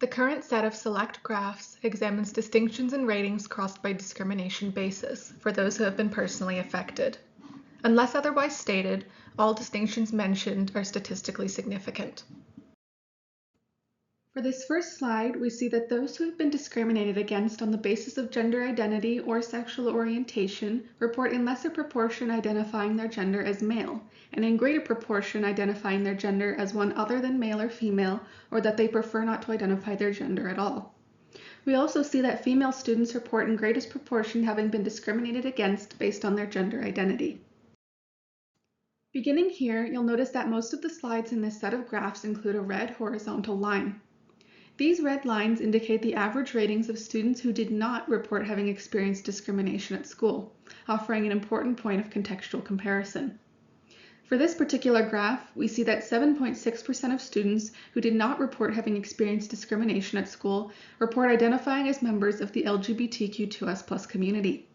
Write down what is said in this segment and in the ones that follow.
The current set of select graphs examines distinctions in ratings crossed by discrimination basis for those who have been personally affected. Unless otherwise stated, all distinctions mentioned are statistically significant. For this first slide, we see that those who have been discriminated against on the basis of gender identity or sexual orientation report in lesser proportion identifying their gender as male, and in greater proportion identifying their gender as one other than male or female, or that they prefer not to identify their gender at all. We also see that female students report in greatest proportion having been discriminated against based on their gender identity. Beginning here, you'll notice that most of the slides in this set of graphs include a red horizontal line. These red lines indicate the average ratings of students who did not report having experienced discrimination at school, offering an important point of contextual comparison. For this particular graph, we see that 7.6% of students who did not report having experienced discrimination at school report identifying as members of the LGBTQ2S+ community.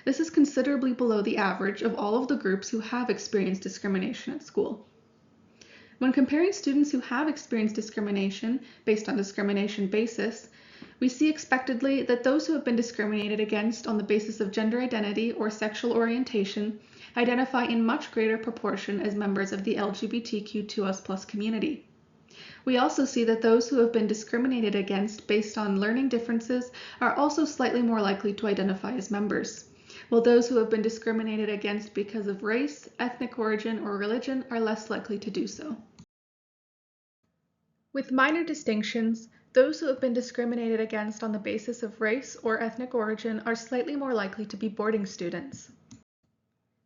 This is considerably below the average of all of the groups who have experienced discrimination at school. When comparing students who have experienced discrimination based on discrimination basis, we see expectedly that those who have been discriminated against on the basis of gender identity or sexual orientation identify in much greater proportion as members of the LGBTQ2S+ community. We also see that those who have been discriminated against based on learning differences are also slightly more likely to identify as members, while those who have been discriminated against because of race, ethnic origin, or religion are less likely to do so. With minor distinctions, those who have been discriminated against on the basis of race or ethnic origin are slightly more likely to be boarding students.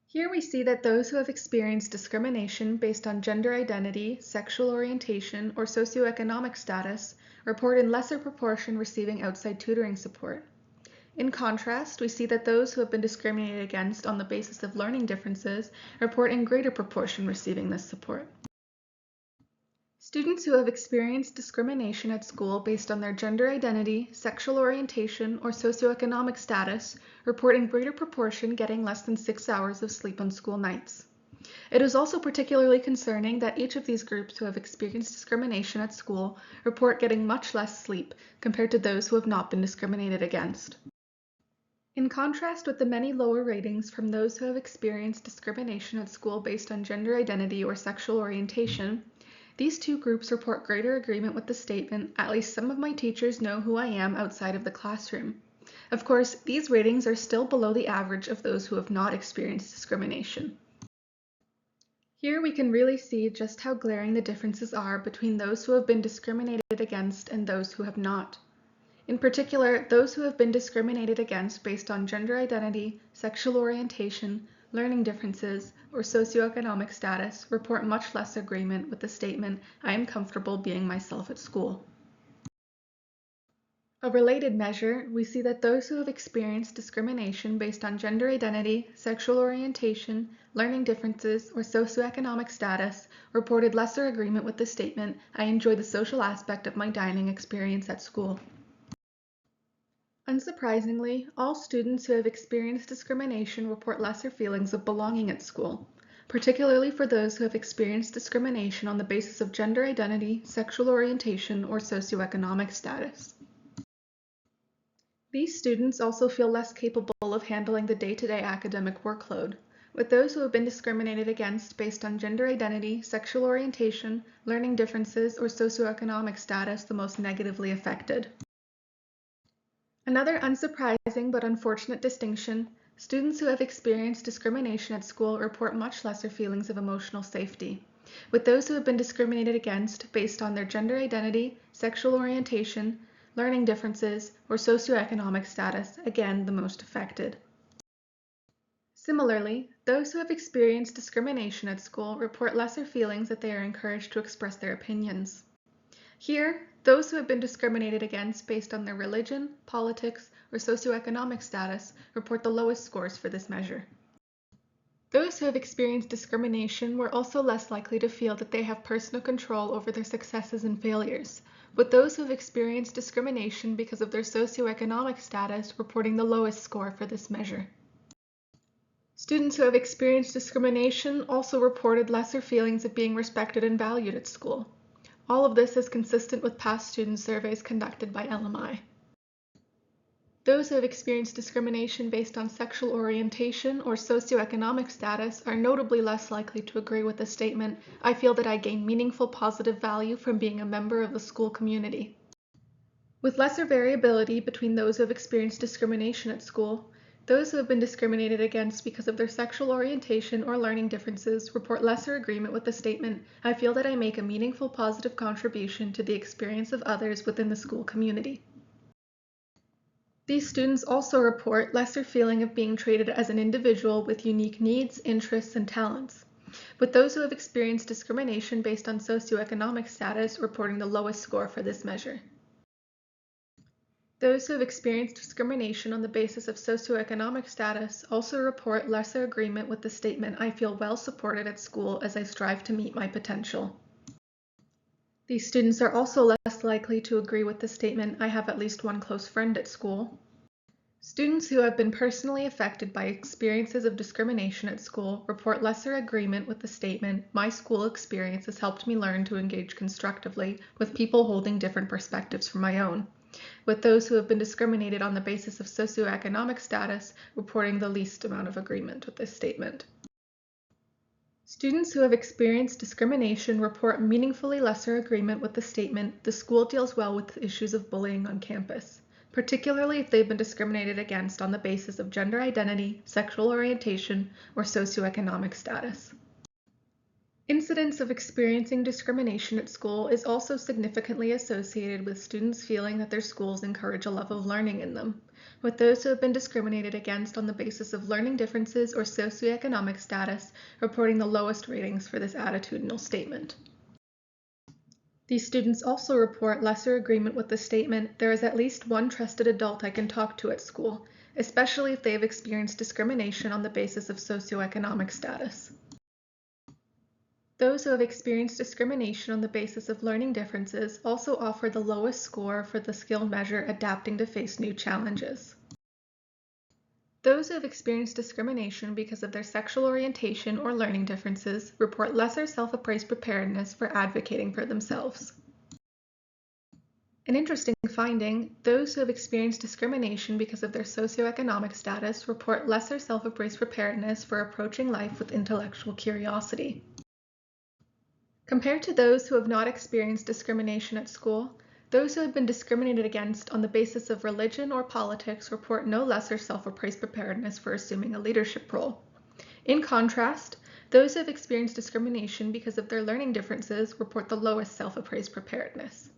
Here we see that those who have experienced discrimination based on gender identity, sexual orientation, or socioeconomic status report in lesser proportion receiving outside tutoring support. In contrast, we see that those who have been discriminated against on the basis of learning differences report in greater proportion receiving this support. Students who have experienced discrimination at school based on their gender identity, sexual orientation, or socioeconomic status report in greater proportion getting less than 6 hours of sleep on school nights. It is also particularly concerning that each of these groups who have experienced discrimination at school report getting much less sleep compared to those who have not been discriminated against. In contrast with the many lower ratings from those who have experienced discrimination at school based on gender identity or sexual orientation, these two groups report greater agreement with the statement, "At least some of my teachers know who I am outside of the classroom." Of course, these ratings are still below the average of those who have not experienced discrimination. Here we can really see just how glaring the differences are between those who have been discriminated against and those who have not. In particular, those who have been discriminated against based on gender identity, sexual orientation, learning differences, or socioeconomic status report much less agreement with the statement, "I am comfortable being myself at school." A related measure, we see that those who have experienced discrimination based on gender identity, sexual orientation, learning differences, or socioeconomic status reported lesser agreement with the statement, "I enjoy the social aspect of my dining experience at school." Unsurprisingly, all students who have experienced discrimination report lesser feelings of belonging at school, particularly for those who have experienced discrimination on the basis of gender identity, sexual orientation, or socioeconomic status. These students also feel less capable of handling the day-to-day academic workload, with those who have been discriminated against based on gender identity, sexual orientation, learning differences, or socioeconomic status the most negatively affected. Another unsurprising but unfortunate distinction, students who have experienced discrimination at school report much lesser feelings of emotional safety, with those who have been discriminated against based on their gender identity, sexual orientation, learning differences, or socioeconomic status, again the most affected. Similarly, those who have experienced discrimination at school report lesser feelings that they are encouraged to express their opinions. Here, those who have been discriminated against based on their religion, politics, or socioeconomic status report the lowest scores for this measure. Those who have experienced discrimination were also less likely to feel that they have personal control over their successes and failures, with those who have experienced discrimination because of their socioeconomic status reporting the lowest score for this measure. Students who have experienced discrimination also reported lesser feelings of being respected and valued at school. All of this is consistent with past student surveys conducted by LMI. Those who have experienced discrimination based on sexual orientation or socioeconomic status are notably less likely to agree with the statement, "I feel that I gain meaningful positive value from being a member of the school community." With lesser variability between those who have experienced discrimination at school, those who have been discriminated against because of their sexual orientation or learning differences report lesser agreement with the statement, "I feel that I make a meaningful positive contribution to the experience of others within the school community." These students also report lesser feeling of being treated as an individual with unique needs, interests, and talents, with those who have experienced discrimination based on socioeconomic status reporting the lowest score for this measure. Those who have experienced discrimination on the basis of socioeconomic status also report lesser agreement with the statement, "I feel well supported at school as I strive to meet my potential." These students are also less likely to agree with the statement, "I have at least one close friend at school." Students who have been personally affected by experiences of discrimination at school report lesser agreement with the statement, "My school experience has helped me learn to engage constructively with people holding different perspectives from my own," with those who have been discriminated on the basis of socioeconomic status reporting the least amount of agreement with this statement. Students who have experienced discrimination report meaningfully lesser agreement with the statement, "The school deals well with issues of bullying on campus," particularly if they've been discriminated against on the basis of gender identity, sexual orientation, or socioeconomic status. Incidence of experiencing discrimination at school is also significantly associated with students feeling that their schools encourage a love of learning in them, with those who have been discriminated against on the basis of learning differences or socioeconomic status reporting the lowest ratings for this attitudinal statement. These students also report lesser agreement with the statement, "There is at least one trusted adult I can talk to at school," especially if they have experienced discrimination on the basis of socioeconomic status. Those who have experienced discrimination on the basis of learning differences also offer the lowest score for the skill measure adapting to face new challenges. Those who have experienced discrimination because of their sexual orientation or learning differences report lesser self-appraised preparedness for advocating for themselves. An interesting finding, those who have experienced discrimination because of their socioeconomic status report lesser self-appraised preparedness for approaching life with intellectual curiosity. Compared to those who have not experienced discrimination at school, those who have been discriminated against on the basis of religion or politics report no lesser self-appraised preparedness for assuming a leadership role. In contrast, those who have experienced discrimination because of their learning differences report the lowest self-appraised preparedness.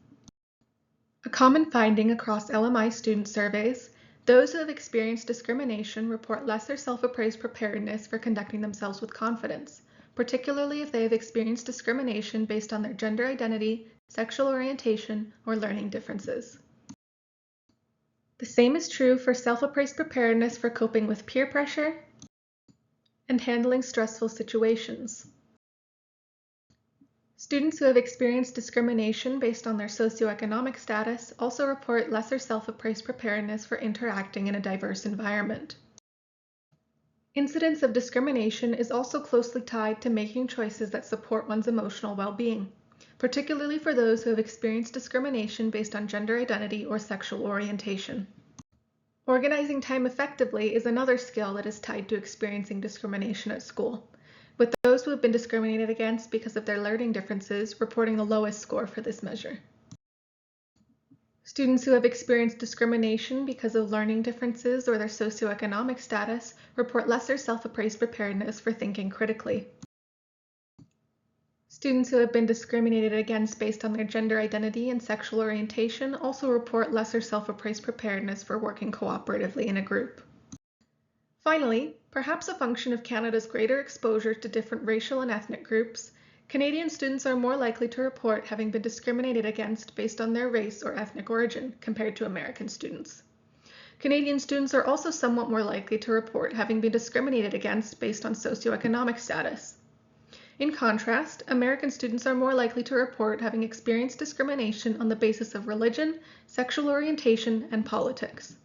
A common finding across LMI student surveys, those who have experienced discrimination report lesser self-appraised preparedness for conducting themselves with confidence, particularly if they have experienced discrimination based on their gender identity, sexual orientation, or learning differences. The same is true for self-appraised preparedness for coping with peer pressure and handling stressful situations. Students who have experienced discrimination based on their socioeconomic status also report lesser self-appraised preparedness for interacting in a diverse environment. Incidence of discrimination is also closely tied to making choices that support one's emotional well-being, particularly for those who have experienced discrimination based on gender identity or sexual orientation. Organizing time effectively is another skill that is tied to experiencing discrimination at school, with those who have been discriminated against because of their learning differences reporting the lowest score for this measure. Students who have experienced discrimination because of learning differences or their socioeconomic status report lesser self-appraised preparedness for thinking critically. Students who have been discriminated against based on their gender identity and sexual orientation also report lesser self-appraised preparedness for working cooperatively in a group. Finally, perhaps a function of Canada's greater exposure to different racial and ethnic groups, Canadian students are more likely to report having been discriminated against based on their race or ethnic origin compared to American students. Canadian students are also somewhat more likely to report having been discriminated against based on socioeconomic status. In contrast, American students are more likely to report having experienced discrimination on the basis of religion, sexual orientation, and politics.